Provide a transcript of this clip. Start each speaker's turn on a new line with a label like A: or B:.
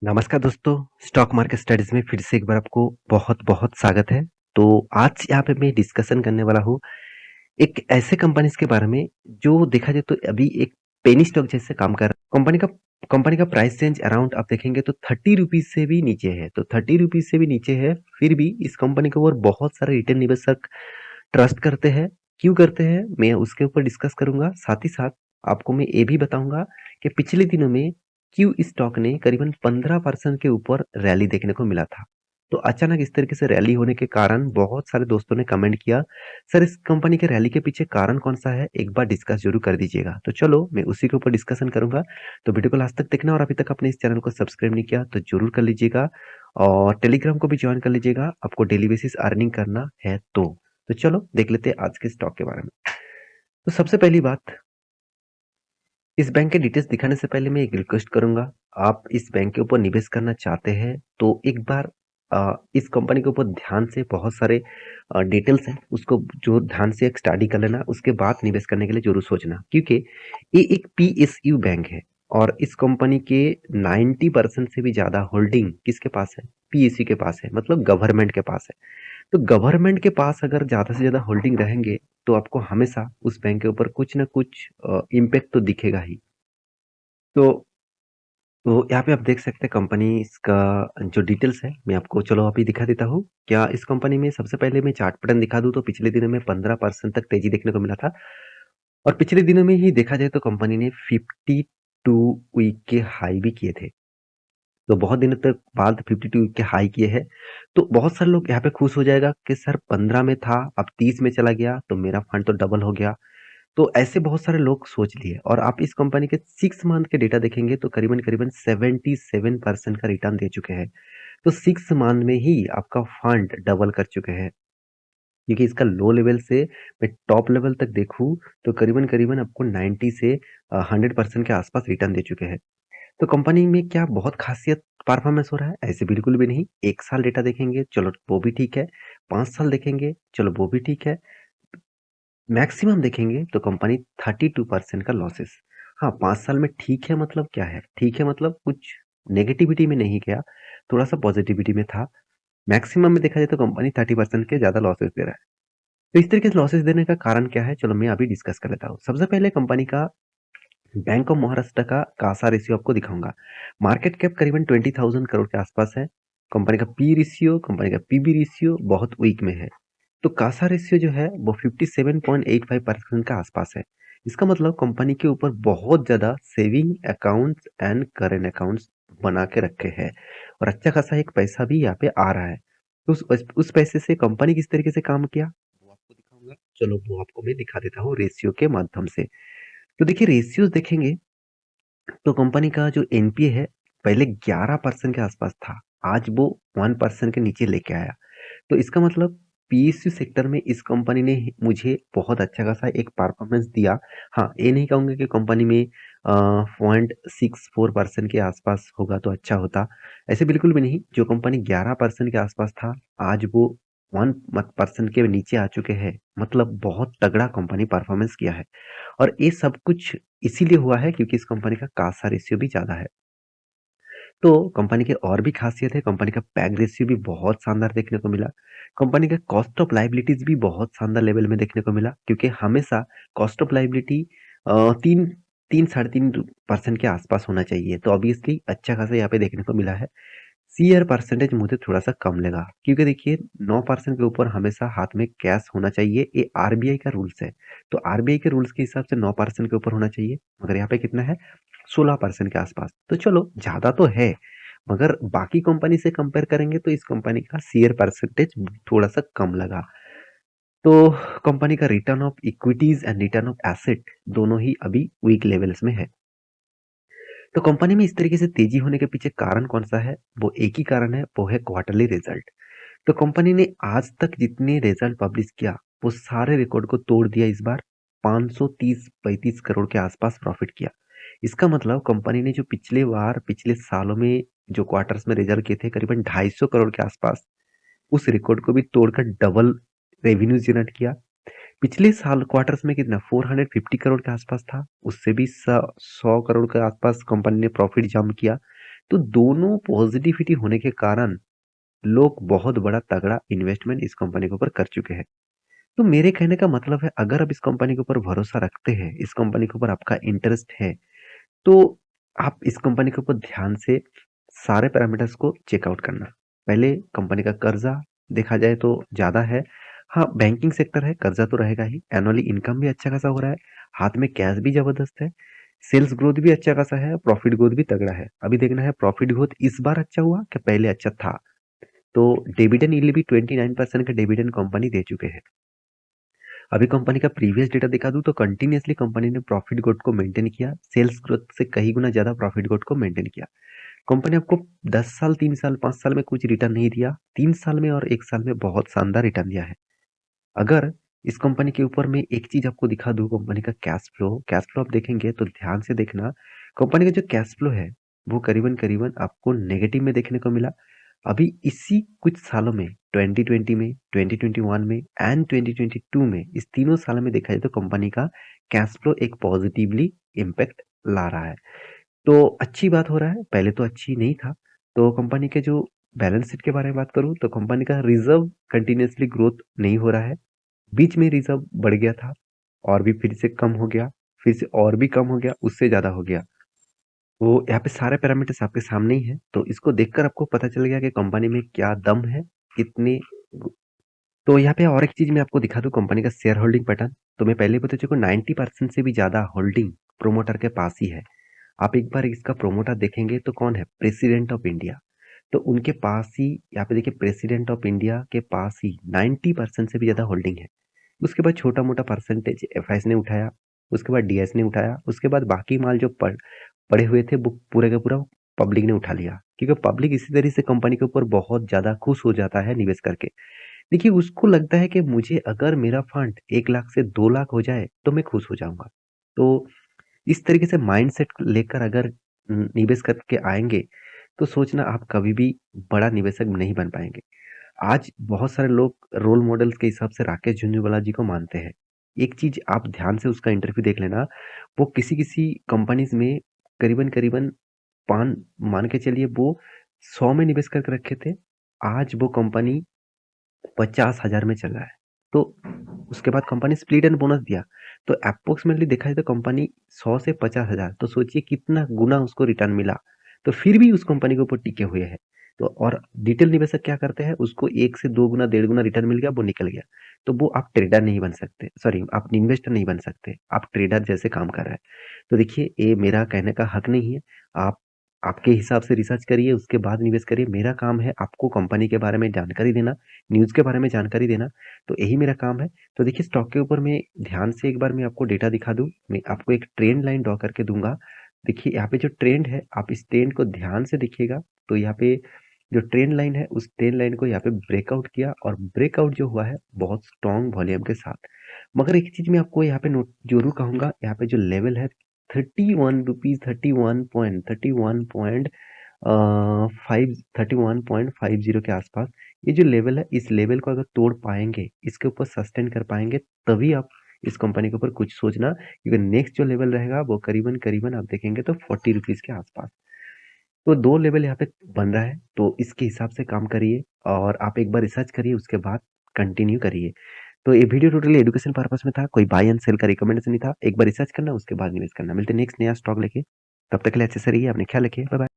A: नमस्कार दोस्तों, stock market studies में फिर से एक बार आपको बहुत-बहुत स्वागत है। तो आज यहाँ पे मैं डिस्कशन करने वाला हूँ एक ऐसे कंपनीज़ के बारे में जो देखा जाए तो अभी एक पेनी स्टॉक जैसे काम कर रहा है। कंपनी का प्राइस रेंज अराउंड आप देखेंगे तो ₹30 से भी नीचे है। तो ₹30 से भी नीचे है, फिर भी इस कंपनी के ऊपर बहुत सारे रिटेल निवेशक ट्रस्ट करते हैं। क्यों करते हैं? मैं उसके ऊपर डिस्कस करूँगा। साथ ही साथ आपको मैं ये भी बताऊँगा कि पिछले दिनों में क्यों इस स्टॉक ने करीबन 15% के ऊपर रैली देखने को मिला था। तो अचानक इस तरीके से रैली होने के कारण बहुत सारे दोस्तों ने कमेंट किया, "सर इस कंपनी के रैली के पीछे कारण कौन-सा है? एक बार डिस्कस ज़रूर कर दीजिएगा।" तो चलो मैं उसी के ऊपर डिस्कशन करूँगा। तो वीडियो को लास्ट तक देखना और अभी तक आपने इस चैनल को सब्सक्राइब नहीं किया तो ज़रूर कर लीजिएगा और टेलीग्राम को भी जॉइन कर लीजिएगा, आपको डेली बेसिस अर्निंग करना है तो। तो चलो देख लेते हैं आज के स्टॉक के बारे में। तो सबसे पहली बात, इस बैंक के डिटेल्स दिखाने से पहले मैं एक रिक्वेस्ट करूंगा। आप इस बैंक के ऊपर निवेश करना चाहते हैं तो एक बार इस कंपनी के ऊपर ध्यान से बहुत सारे डिटेल्स हैं उसको जो ध्यान से एक स्टडी कर लेना, उसके बाद निवेश करने के लिए जरूर सोचना, क्योंकि ये एक पीएसयू बैंक है और इस कंपनी के 90% से भी ज्यादा होल्डिंग किसके पास है? पीएसयू के पास है, मतलब गवर्नमेंट के पास है। तो गवर्नमेंट के पास अगर ज़्यादा से ज़्यादा होल्डिंग रहेंगे, तो आपको हमेशा उस बैंक के ऊपर कुछ ना कुछ इम्पैक्ट तो दिखेगा ही। तो तो यहाँ पे आप देख सकते हैं कंपनी इसका जो डिटेल्स है, मैं आपको चलो अभी दिखा देता हूँ। क्या इस कंपनी में सबसे पहले मैं चार्ट पैटर्न दिखा दूँ तो पिछले दिनों में 15% तक तेज़ी देखने को मिला था और पिछले दिनों में ही देखा जाए तो कंपनी ने 52 वीक के हाई भी किए थे। तो बहुत दिनों तक बाद 52 के हाई किए हैं। तो बहुत सारे लोग यहाँ पे खुश हो जाएगा कि सर 15 में था, अब 30 में चला गया, तो मेरा फंड तो डबल हो गया। तो ऐसे बहुत सारे लोग सोच लिए और आप इस कंपनी के 6 मंथ के डेटा देखेंगे तो करीबन-करीबन 77% का रिटर्न दे चुके हैं। तो 6 मंथ में ही आपका फंड डबल कर चुके हैं। क्योंकि इसका लो लेवल से मैं टॉप लेवल तक देखूँ तो करीबन-करीबन आपको 90 से 100% के आसपास रिटर्न दे चुके हैं। तो कंपनी में क्या बहुत खासियत परफॉर्मेंस हो रहा है? ऐसे बिल्कुल भी नहीं। 1 साल डेटा देखेंगे, चलो वो भी ठीक है। 5 साल देखेंगे, चलो वो भी ठीक है। मैक्सिमम देखेंगे तो कंपनी 32% का लॉसेस। हाँ, 5 साल में ठीक है मतलब क्या है? ठीक है मतलब कुछ नेगेटिविटी में नहीं गया, थोड़ा-सा पॉजिटिविटी में था। मैक्सिमम में देखा जाए तो कंपनी 30% के ज़्यादा लॉसेस दे रहा है। तो इस तरीके से लॉसेस देने का कारण क्या है? चलो मैं अभी डिस्कस कर लेता हूँ। सबसे पहले कंपनी का बैंक ऑफ महाराष्ट्र का कासा रेशियो आपको दिखाऊँगा। मार्केट कैप करीबन 20,000 करोड़ के आसपास है। कंपनी का पी रेशियो, कंपनी का पीबी रेशियो बहुत वीक में है। तो कासा रेशियो जो है वो 57.85% के आसपास है। इसका मतलब कंपनी के ऊपर बहुत ज़्यादा saving accounts and current accounts बना के रखे हैं और अच्छा खासा एक पैसा भी यहाँ पे आ रहा है। तो उस पैसे से कंपनी किस तरीके से काम किया, वो आपको दिखाऊँगा। चलो वो आपको मैं दिखा देता हूँ रेशियो के माध्यम से। तो देखिए रेशियोज़ देखेंगे तो कंपनी का जो एनपीए है पहले 11% के आसपास था, आज वो 1% के नीचे लेके आया। तो इसका मतलब पीएसयू सेक्टर में इस कंपनी ने मुझे बहुत अच्छा खासा एक परफॉर्मेंस दिया। हाँ, ये नहीं कहूँगा कि कंपनी में 0.64% के आसपास होगा तो अच्छा होता, ऐसे बिल्कुल भी नहीं। जो कंपनी 11% के आसपास था, आज वो 1% के नीचे आ चुके हैं, मतलब बहुत तगड़ा कंपनी परफॉर्मेंस किया है। और ये सब कुछ इसीलिए हुआ है क्योंकि इस कंपनी का कासा रेशियो भी ज़्यादा है। तो कंपनी की और भी खासियत है, कंपनी का पैग रेशियो भी बहुत शानदार देखने को मिला। कंपनी का कॉस्ट ऑफ लायबिलिटीज़ भी बहुत शानदार लेवल में देखने को मिला क्योंकि हमेशा कॉस्ट ऑफ लायबिलिटी 3 साढ़े 3% के आसपास होना चाहिए। तो ऑब्वियसली अच्छा खासा यहाँ पे देखने को मिला है। सीआर परसेंटेज मुझे थोड़ा-सा कम लगा क्योंकि देखिए 9% के ऊपर हमेशा हाथ में कैश होना चाहिए, ये आरबीआई का रूल्स है। तो आरबीआई के रूल्स के हिसाब से 9% के ऊपर होना चाहिए, मगर यहाँ पे कितना है 16% के आसपास। तो चलो ज़्यादा तो है, मगर बाकी कंपनी से कंपेयर करेंगे तो इस कंपनी का सीआर परसेंटेज थोड़ा-सा कम लगा। तो कंपनी का return of equities and return of asset दोनों ही अभी वीक लेवल्स में है। तो कंपनी में इस तरीके से तेजी होने के पीछे कारण कौन-सा है? वो एक ही कारण है, वो है क्वार्टरली रिजल्ट। तो कंपनी ने आज तक जितने रिजल्ट पब्लिश किया, वो सारे रिकॉर्ड को तोड़ दिया इस बार। 530-35 करोड़ के आसपास प्रॉफिट किया। इसका मतलब कंपनी ने जो पिछले बार, पिछले सालों में जो क्वार्टर्स में रिजल्ट किए थे, करीबन 250 करोड़ के आसपास, उस रिकॉर्ड को भी तोड़कर डबल रेवेन्यू जनरेट किया। पिछले साल क्वार्टर्स में कितना 450 करोड़ के आसपास था, उससे भी 100 करोड़ के आसपास कंपनी ने प्रॉफिट जंप किया। तो दोनों पॉजिटिविटी होने के कारण लोग बहुत बड़ा तगड़ा इन्वेस्टमेंट इस कंपनी के ऊपर कर चुके हैं। तो मेरे कहने का मतलब है, अगर आप इस कंपनी के ऊपर भरोसा रखते हैं, इस कंपनी के ऊपर आपका इंटरेस्ट है, तो आप इस कंपनी के ऊपर ध्यान से सारे पैरामीटर्स को चेकआउट करना। पहले कंपनी का कर्जा देखा जाए तो ज़्यादा है। हाँ, बैंकिंग सेक्टर है, कर्जा तो रहेगा ही। एनुअली इनकम भी अच्छा खासा हो रहा है, हाथ में कैश भी ज़बरदस्त है, सेल्स ग्रोथ भी अच्छा खासा है, प्रॉफिट ग्रोथ भी तगड़ा है। अभी देखना है प्रॉफिट ग्रोथ इस बार अच्छा हुआ कि पहले अच्छा था। तो डिविडेंड यील्ड भी 29% का डिविडेंड कंपनी दे चुके हैं। अभी कंपनी का प्रीवियस डेटा दिखा दूं तो कंटिन्यूअसली कंपनी ने प्रॉफिट ग्रोथ को मेंटेन किया, सेल्स ग्रोथ से कई गुना ज्यादा प्रॉफिट ग्रोथ को मेंटेन किया। कंपनी आपको 10 साल, 3 साल, 5 साल में कुछ रिटर्न नहीं दिया, 3 साल में और 1 साल में बहुत शानदार रिटर्न दिया है। अगर इस कंपनी के ऊपर मैं एक चीज आपको दिखा दूं, कंपनी का कैश फ्लो आप देखेंगे तो ध्यान से देखना। कंपनी का जो कैश फ्लो है वो करीबन करीबन आपको नेगेटिव में देखने को मिला। अभी इसी कुछ सालों में 2020 में, 2021 में एंड 2022 में, इस तीनों सालों में देखा जाए तो कंपनी का कैश फ्लो एक पॉजिटिवली इम्पैक्ट ला रहा है। तो अच्छी बात हो रहा है, पहले तो अच्छी नहीं था। तो कंपनी के जो बैलेंस शीट के बारे में बात करूं तो कंपनी का रिजर्व कंटिन्यूअसली ग्रोथ नहीं हो रहा है। बीच में रिजर्व बढ़ गया था और भी फिर से कम हो गया, फिर से और भी कम हो गया, उससे ज्यादा हो गया। वो यहाँ पे सारे पैरामीटर्स आपके सामने ही है, तो इसको देखकर आपको पता चल गया कि कंपनी में क्या दम है, कितने। तो यहाँ पे और एक चीज मैं आपको दिखा दूं, कंपनी का शेयर होल्डिंग पैटर्न। तो मैं पहले बता चुका हूँ 90% से भी ज्यादा होल्डिंग प्रोमोटर के पास ही है। आप एक बार इसका प्रोमोटर देखेंगे तो कौन है, प्रेसिडेंट ऑफ इंडिया। तो उनके पास ही यहाँ पे देखिए, प्रेसिडेंट ऑफ इंडिया के पास ही 90% से भी ज्यादा होल्डिंग है। उसके बाद छोटा मोटा परसेंटेज एफआईएस ने उठाया, उसके बाद डीएस ने उठाया, उसके बाद बाकी माल जो पड़े हुए थे वो पूरे का पूरा पब्लिक ने उठा लिया, क्योंकि पब्लिक इसी तरह से कंपनी के ऊपर बहुत ज्यादा खुश हो जाता है निवेश करके। देखिए, उसको लगता है कि मुझे अगर मेरा फंड 1 लाख से 2 लाख हो जाए तो मैं खुश हो जाऊंगा। तो इस तरीके से माइंडसेट लेकर अगर निवेश करके आएंगे तो सोचना आप कभी भी बड़ा निवेशक नहीं बन पाएंगे। आज बहुत सारे लोग रोल मॉडल्स के हिसाब से राकेश झुनझुनवाला जी को मानते हैं। एक चीज आप ध्यान से उसका इंटरव्यू देख लेना, वो किसी किसी कंपनीज में करीबन करीबन पान मान के चलिए वो 100 में निवेश करके रखे थे। आज वो कंपनी 50,000 में चल रहा है। तो उसके बाद कंपनी स्प्लिट एंड बोनस दिया, तो अप्रोक्सीमेटली देखा जाए तो कंपनी 100 से 50,000, तो सोचिए कितना गुना उसको रिटर्न मिला। तो फिर भी उस कंपनी के ऊपर टिके हुए हैं। तो और डिटेल निवेशक क्या करते हैं, उसको 1 से 2 गुना, 1.5 गुना रिटर्न मिल गया, वो निकल गया। तो वो आप ट्रेडर नहीं बन सकते, सॉरी आप इन्वेस्टर नहीं बन सकते, आप ट्रेडर जैसे काम कर रहे हैं। तो देखिए, ये मेरा कहने का हक नहीं है। आप आपके हिसाब से रिसर्च करिए, उसके बाद निवेश करिए। मेरा काम है आपको कंपनी के बारे में जानकारी देना, न्यूज़ के बारे में जानकारी देना। तो यही मेरा काम है। तो देखिए, स्टॉक के ऊपर मैं ध्यान से एक बार मैं आपको डेटा दिखा दूं, मैं आपको एक ट्रेंड लाइन ड्रॉ करके दूंगा। देखिए, यहाँ पे जो ट्रेंड है, आप इस ट्रेंड को ध्यान से देखिएगा। तो यहाँ पे जो ट्रेंड लाइन है, उस ट्रेंड लाइन को यहाँ पे ब्रेकआउट किया, और ब्रेकआउट जो हुआ है बहुत स्ट्रॉन्ग वॉल्यूम के साथ। मगर एक चीज मैं आपको यहाँ पे नोट जरूर कहूंगा, यहाँ पे जो लेवल है 31 रुपीज, 31.50 के आसपास, ये जो लेवल है, इस लेवल को अगर तोड़ पाएंगे, इसके ऊपर सस्टेन कर पाएंगे, तभी आप इस कंपनी के ऊपर कुछ सोचना। क्योंकि नेक्स्ट जो लेवल रहेगा वो करीबन करीबन आप देखेंगे तो 40 रुपीज के आसपास। तो 2 लेवल यहाँ पे बन रहा है, तो इसके हिसाब से काम करिए और आप एक बार रिसर्च करिए, उसके बाद कंटिन्यू करिए। तो ये वीडियो टोटली एजुकेशन पर्पस में था, कोई बाय एंड सेल का रिकमेंडेशन नहीं था। एक बार रिसर्च करना, उसके बाद निवेश करना। मिलते नेक्स्ट नया स्टॉक लेके, तब तक के लिए अच्छे से रहिए, अपने ख्याल रखिए, बाय बाय।